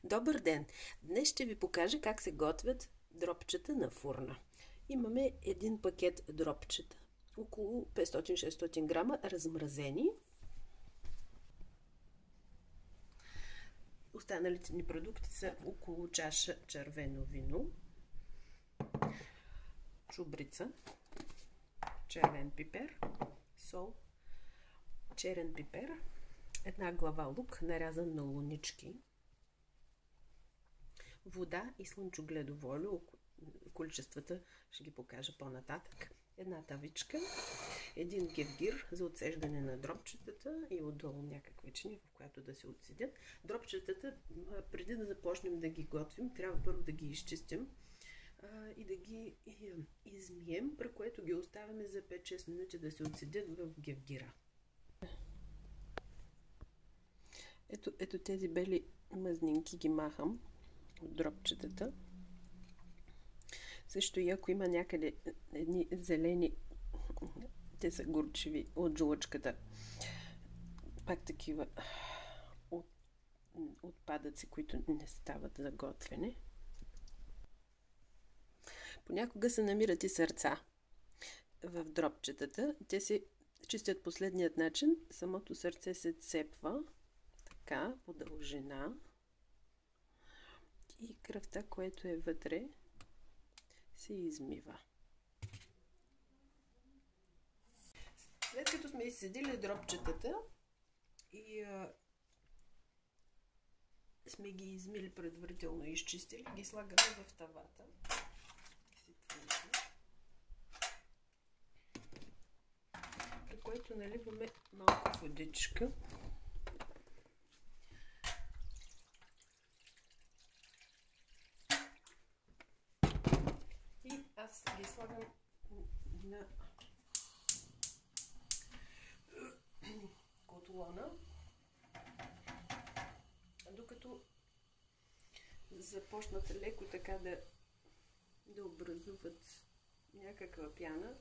Добър ден! Днес ще ви покажа как се готвят дропчета на фурна. Имаме един пакет дропчета, около 500-600 грама размразени. Останалите ни продукти са около чаша червено вино, чубрица, червен пипер, сол, черен пипер, една глава лук, нарязан на лунички, вода и слънчогледово олио, количествата ще ги покажа по-нататък, една тавичка, един гевгир за отсеждане на дропчетата и отдолу някаква чиния, в която да се отседят. Дропчетата, преди да започнем да ги готвим, трябва първо да ги изчистим и да ги измием, при което ги оставяме за 5-6 минути да се отседят в гевгира. Ето тези бели мазнинки ги махам от дропчетата. Също и ако има някъде едни зелени, те са горчиви от жлъчката, пак такива отпадъци, които не стават за готвене. Понякога се намират и сърца в дропчетата. Те се чистят последният начин. Самото сърце се цепва така, по дължина, и кръвта, което е вътре, се измива. След като сме изседили дропчетата и сме ги измили предварително и изчистили, ги слагаме в тавата. При което наливаме малко водичка. И аз ги слагам на котлона, докато започнат леко така да образуват някаква пяна,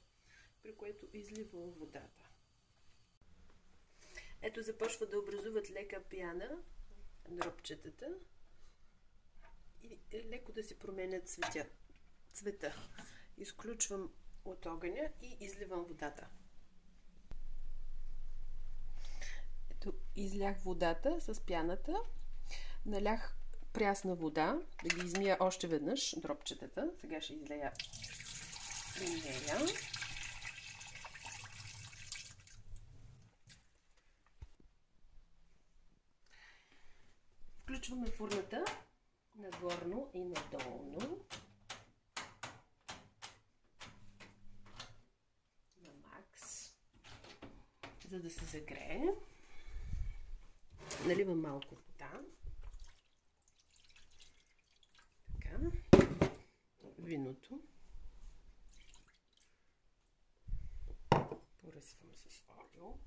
при което изливам водата. Ето започва да образуват лека пяна дропчетата и леко да се променят цвета. Изключвам от огъня и изливам водата. Ето, излях водата с пяната, налях прясна вода, да ги измия още веднъж дропчетата. Сега ще излея и нея. Включваме фурната нагорно и надолно на макс, за да се загрее. Наливам малко вода. Така. Виното. Поръсвам с олио.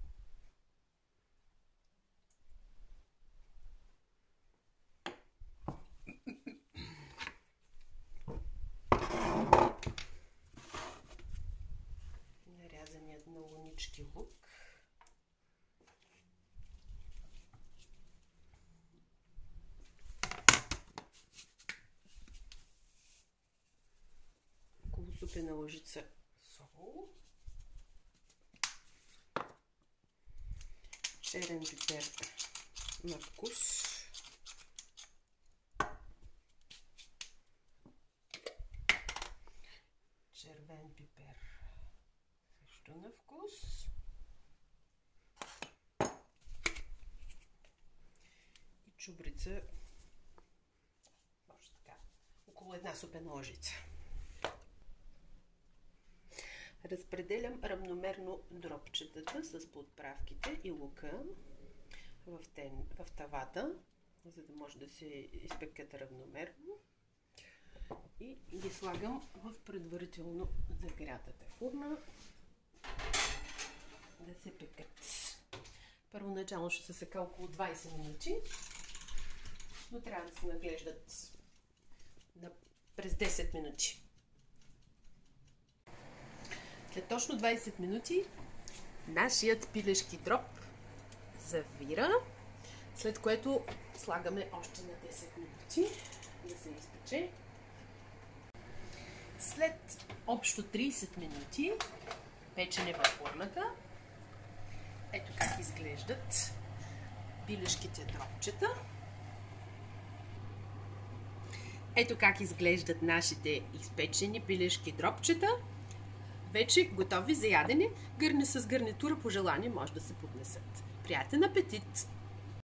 Нарязаният на лунички лук. Около супена лъжица сол. Черен пипер на вкус. Червен пипер също на вкус. И чубрица, може така, около една супена лъжица. Разпределям равномерно дропчетата с подправките и лука в тавата, за да може да се изпекат равномерно. И ги слагам в предварително загрятата фурна да се пекат. Първоначално ще се сека около 20 минути, но трябва да се наглеждат през 10 минути. След точно 20 минути нашият пилешки дроп завира, след което Слагаме още на 10 минути да се изпече. След общо 30 минути печене във формата, ето как изглеждат пилешките дробчета. Ето как изглеждат нашите изпечени пилешки дробчета. Вече готови за ядене. С гарнитура по желание може да се поднесат. Приятен апетит!